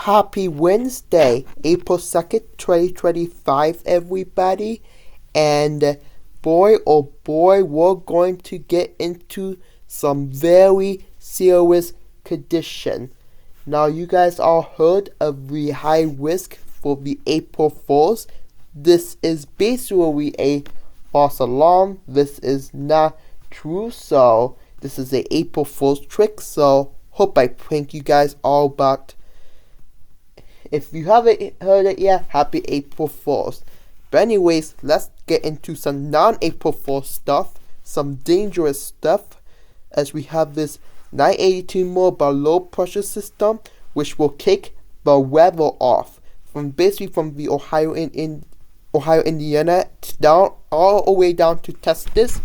Happy Wednesday, April 2nd, 2025, everybody. And boy, oh boy, we're going to get into some very serious condition. Now, you guys all heard of the high risk for the April Fools. This is basically a false alarm. This is not true, so this is a April Fool's trick. So, hope I prank you guys all about. If you haven't heard it yet, happy April Fools. But anyways, let's get into some non-April Fool's stuff, some dangerous stuff, as we have this 982 mobile low pressure system, which will kick the weather off from the Ohio, Indiana down all the way down to Texas,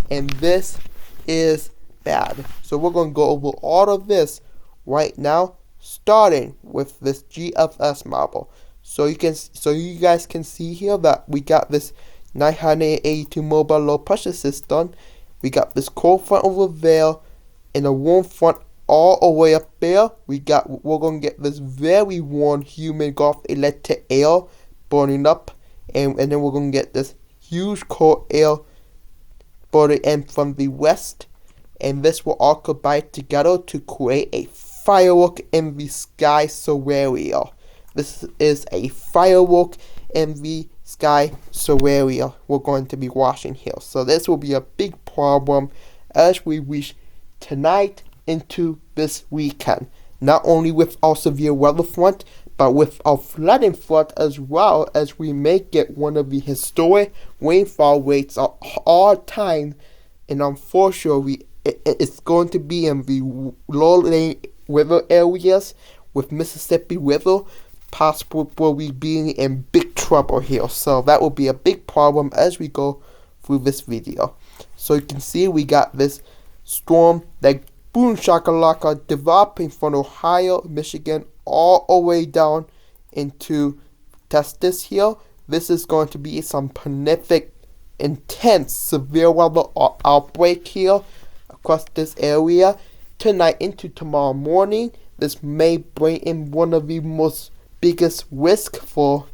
and this is bad. So we're going to go over all of this right now, starting with this GFS model. So you guys can see here that we got this 982 mobile low pressure system. We got this cold front over there and a warm front all the way up there. We're gonna get this very warm humid Gulf electric air burning up, and then we're gonna get this huge cold air burning in from the west, and this will all combine together to create a firework in the sky scenario. This is a firework in the sky scenario we're going to be watching here. So this will be a big problem as we reach tonight into this weekend. Not only with our severe weather front, but with our flooding front as well, as we may get one of the historic rainfall rates of all time. And unfortunately, it's going to be in the low-lying river areas with Mississippi River possibly being in big trouble here. So that will be a big problem as we go through this video. So you can see we got this storm like boom shakalaka developing from Ohio, Michigan, all the way down into Texas here. This is going to be some prolific, intense, severe weather outbreak here across this area tonight into tomorrow morning. This may bring in one of the most biggest risk for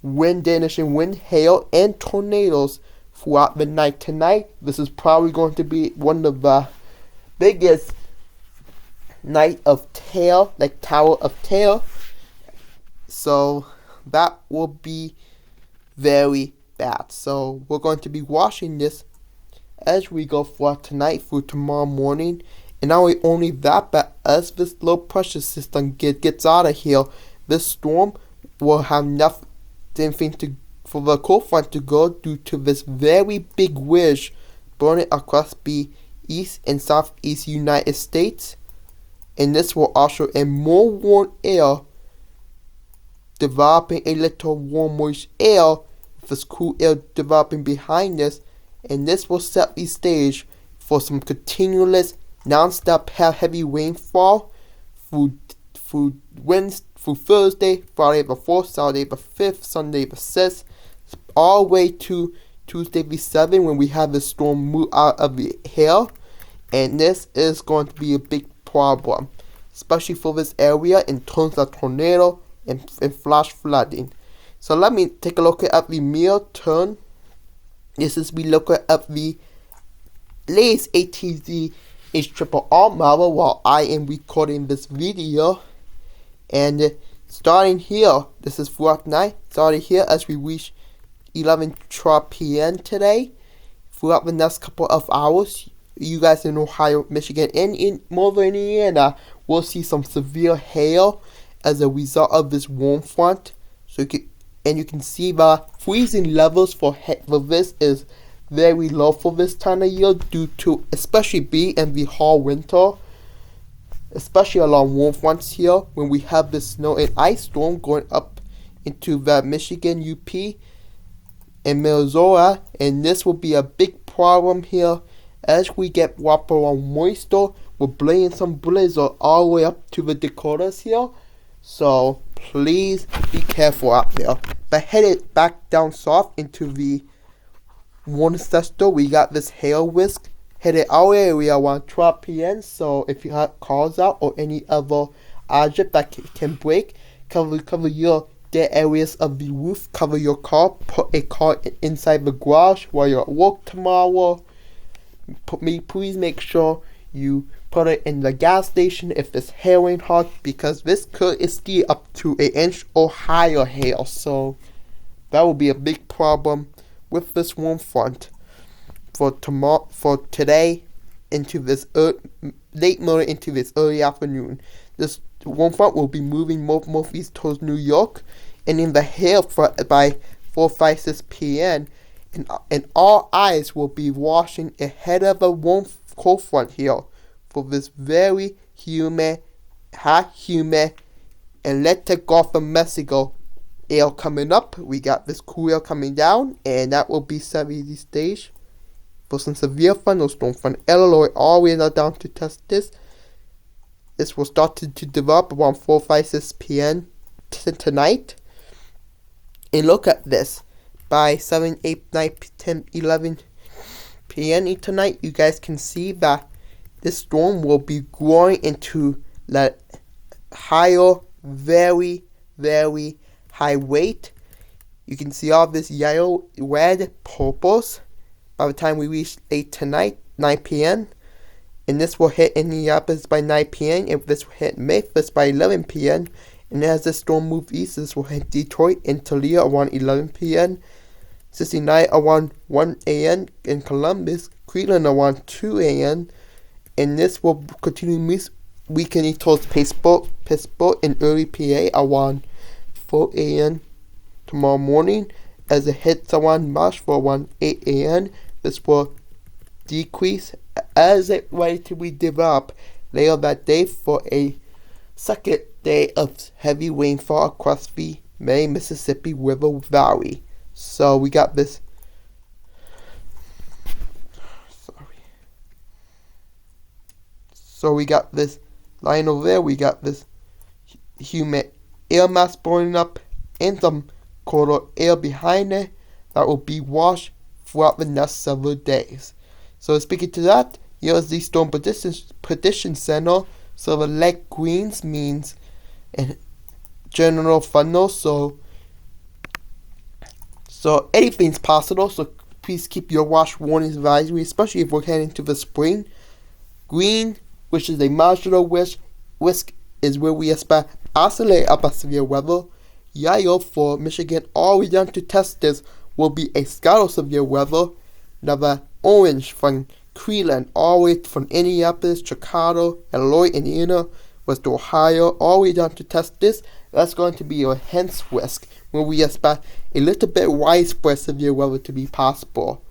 wind damage and wind, hail, and tornadoes throughout the night tonight. This is probably going to be one of the biggest night of terror, like Tower of Terror. So that will be very bad. So we're going to be watching this as we go for tonight through tomorrow morning. And not only that, but as this low pressure system gets out of here, this storm will have nothing for the cold front to go due to this very big wedge burning across the east and southeast United States. And this will usher in more warm air, developing a little warm moist air with this cool air developing behind us. And this will set the stage for some continuous non-stop heavy rainfall through Thursday, Friday the 4th, Saturday the 5th, Sunday the 6th, all the way to Tuesday the 7th when we have the storm move out of the air. And this is going to be a big problem, especially for this area in terms of tornado and flash flooding. So let me take a look at the meal turn. This is we look at the latest ATZ HRRR model while I am recording this video. And starting here, this is throughout night, starting here as we reach 11:12 p.m. today. Throughout the next couple of hours, you guys in Ohio, Michigan, and in northern Indiana will see some severe hail as a result of this warm front. So you can see the freezing levels for this is very low for this time of year due to especially being in the fall winter, especially along warm fronts here when we have the snow and ice storm going up into the Michigan, UP, and Minnesota. And this will be a big problem here as we get wraparound moisture. We're bringing some blizzard all the way up to the Dakotas here. So please be careful out there. But headed back down south into the warning sector, we got this hail risk headed our area around 12 p.m. So if you have calls out or any other object that can break, cover your dead areas of the roof, cover your car, put a car inside the garage while you're at work tomorrow. Please make sure you put it in the gas station if it's hailing hard, because this could still up to an inch or higher hail, so that will be a big problem with this warm front for today into this late morning into this early afternoon. This warm front will be moving northeast towards New York, and in the hail by 4, 5, 6 p.m. And all eyes will be watching ahead of a warm cold front here for this very humid, hot, humid, electric Gulf of Mexico air coming up. We got this cool air coming down, and that will be 70 stage for some severe thunderstorm from Illinois all the way down to Texas. This will start to develop around 4, 5, 6 p.m. tonight. And look at this. By 7, 8, 9, 10, 11 p.m. tonight, you guys can see that this storm will be growing into the higher, very, very high weight. You can see all this yellow, red, purples by the time we reach 8 tonight, 9 p.m. And this will hit Indianapolis by 9 p.m. If this will hit Memphis by 11 p.m. And as the storm moves east, this will hit Detroit and Toledo around 11 p.m. 69 around 1 a.m. in Columbus, Cleveland around 2 a.m. And this will continue weakening towards Pittsburgh in early PA around 4 a.m. tomorrow morning. As it hits around Marshville around 8 a.m., this will decrease as it ready to be developed later that day for a second day of heavy rainfall across the main Mississippi River Valley. So we got this. So we got this line over there. We got this humid air mass blowing up and some colder air behind it that will be washed throughout the next several days. So speaking to that, here's the Storm Prediction Center. So the light greens means in general thunder. So anything's possible, so please keep your watch warnings advisory, especially if we're heading to the spring. Green, which is a marginal risk, is where we expect isolated upper severe weather. Yellow for Michigan all the way down to Texas will be a scattered severe weather. Now the orange from Cleveland all the way from Indianapolis, Chicago, Illinois, Indiana, West Ohio, all the way down to Texas. That's going to be a hence risk, where we expect a little bit widespread severe weather to be possible.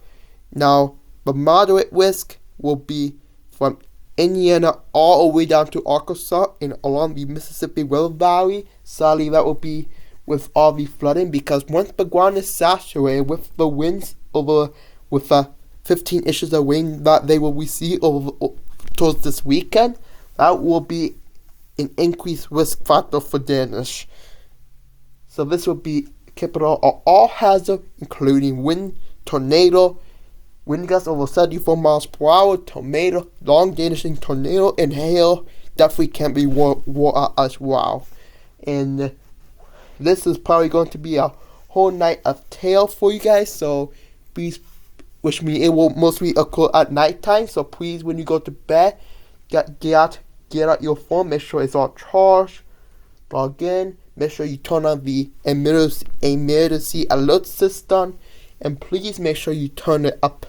Now, the moderate risk will be from Indiana all the way down to Arkansas and along the Mississippi River Valley. Sadly, that will be with all the flooding, because once the ground is saturated with the winds with the 15 inches of rain that they will receive towards this weekend, that will be an increased risk factor for damage. So this will be capital of all hazard, including wind, tornado, wind gusts over 74 miles per hour, tornado, long damaging tornado, and hail definitely can be war as well. And this is probably going to be a whole night of tail for you guys, so please, which means it will mostly occur at nighttime, so please, when you go to bed, get out your phone, make sure it's on charge, log in, make sure you turn on the emergency alert system, and please make sure you turn it up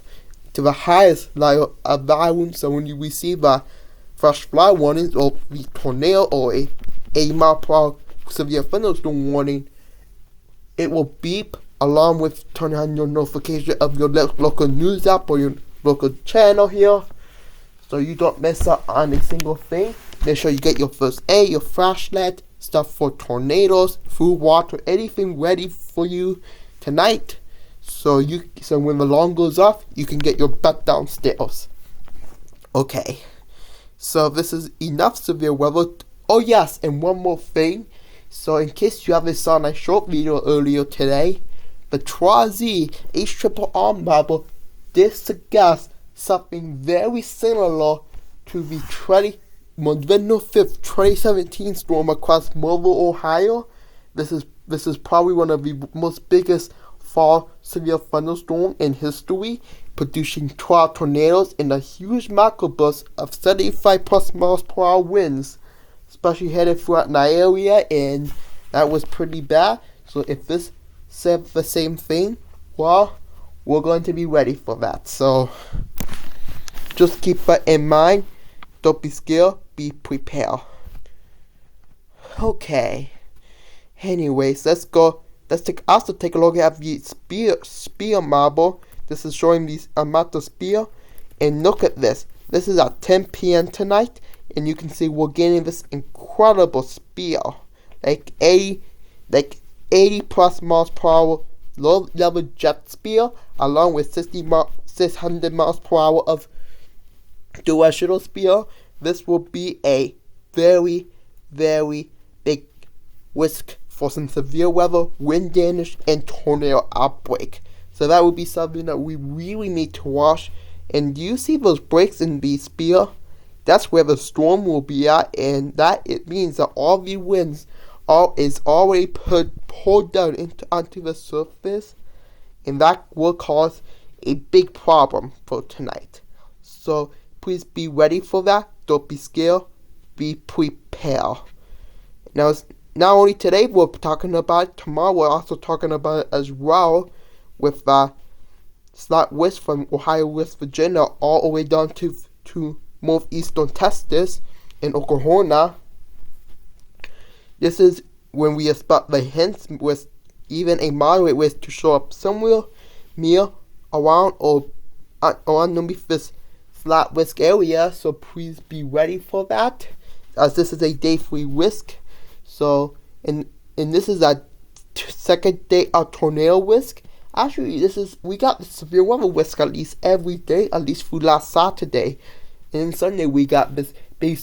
to the highest level of volume, so when you receive a flash flood warning or the tornado or a mile per hour severe thunderstorm warning, it will beep along with turning on your notification of your local news app or your local channel here, so you don't miss out on a single thing. Make sure you get your first aid, your flashlight, stuff for tornadoes, food, water, anything ready for you tonight, so when the alarm goes off, you can get your butt downstairs. Okay, so this is enough severe weather. Oh yes, and one more thing. So in case you haven't saw my short video earlier today, the Troisi H-Triple-R model did suggest something very similar to the November 5th, 2017 storm across Mobile, Ohio. This is probably one of the most biggest fall severe thunderstorm in history, producing 12 tornadoes and a huge macroburst of 75 plus miles per hour winds, especially headed throughout my area, and that was pretty bad. So if this said the same thing, well, we're going to be ready for that. So just keep that in mind. Don't be scared, be prepared. Okay. Anyways, let's also take a look at the spear marble. This is showing the amount of spear. And look at this. This is at 10 p.m. tonight. And you can see we're getting this incredible spear. Like 80 plus miles per hour low level jet spear, along with 600 miles per hour of directional spear. This will be a very, very big risk for some severe weather, wind damage, and tornado outbreak. So that would be something that we really need to watch. And do you see those breaks in the spear? That's where the storm will be at, and that it means that all the winds is already pulled down onto the surface, and that will cause a big problem for tonight. So please be ready for that. Don't be scared. Be prepared. Now, not only today we're talking about it, tomorrow we're also talking about it as well, with slight winds from Ohio, West Virginia, all the way down to northeastern Texas and Oklahoma. This is when we expect the hints with even a moderate wind to show up somewhere near, around, or underneath this flat risk area. So please be ready for that, as this is a day 3 risk. So, and this is a second day of tornado risk. Actually, we got the severe weather risk at least every day, at least through last Saturday. And Sunday we got this big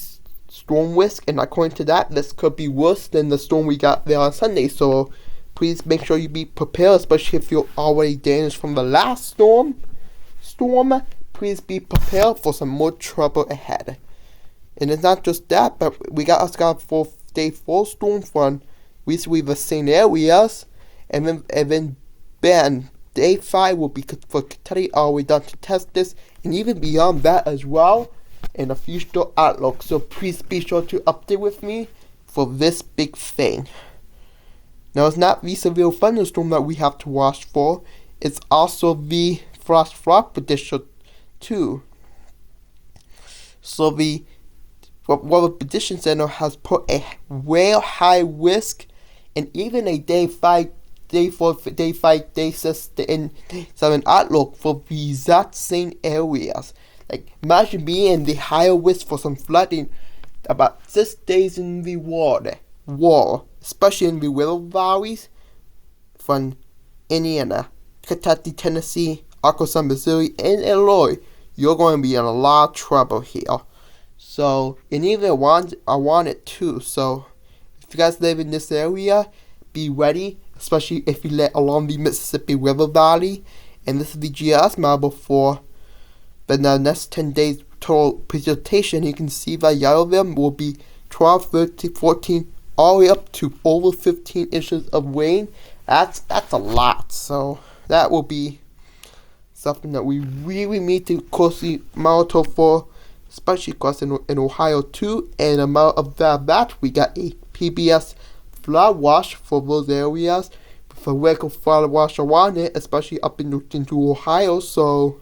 storm risk, and according to that, this could be worse than the storm we got there on Sunday. So please make sure you be prepared, especially if you're already damaged from the last storm. Please be prepared for some more trouble ahead. And it's not just that, but we got for day 4 storm from recently the same areas, and then day 5 will be for Kentucky all the way down to Texas, and even beyond that as well, in a future outlook. So please be sure to update with me for this big thing. Now, it's not the severe thunderstorm that we have to watch for, it's also the flash flood prediction too. So the Weather Prediction Center has put a real high risk, and even a day 5, day 4, day 5, day 6, and day 7 outlook for the exact same areas. Like, imagine being in the higher risk for some flooding about 6 days in the wall, especially in the river valleys from Indiana, Kentucky, Tennessee, Arkansas, Missouri, and Illinois. You're going to be in a lot of trouble here. So, and even I want it too. So, if you guys live in this area, be ready, especially if you live along the Mississippi River Valley. And this is the GIS model for the next 10 days total precipitation. You can see that yellow there will be 12, 13, 14, all the way up to over 15 inches of rain. That's a lot. So, that will be something that we really need to closely monitor for, especially because in Ohio too. And amount of that we got a PBS flood watch for those areas, with a regular flood watch around it, especially up into Ohio. So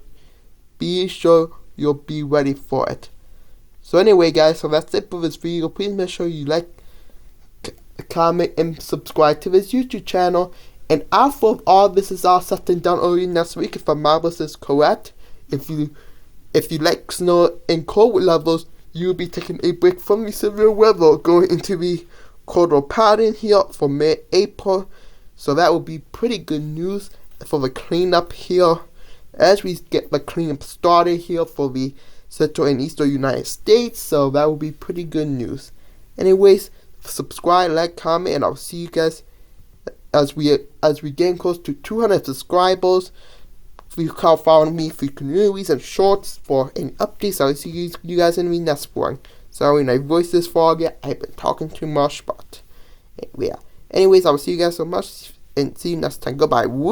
be sure you'll be ready for it. So anyway, guys, so that's it for this video. Please make sure you like, comment, and subscribe to this YouTube channel. And after all this is all set and done early next week, if my math is correct, if you like snow and cold levels, you'll be taking a break from the severe weather, going into the colder pattern here for May, April. So that will be pretty good news for the cleanup here, as we get the cleanup started here for the central and eastern United States. So that will be pretty good news. Anyways, subscribe, like, comment, and I'll see you guys as we get close to 200 subscribers. You can follow me for communities and shorts for any updates. I'll see you guys in the next one. Sorry, my voice is foggy. I've been talking too much, but yeah. Anyways, I will see you guys so much and see you next time. Goodbye.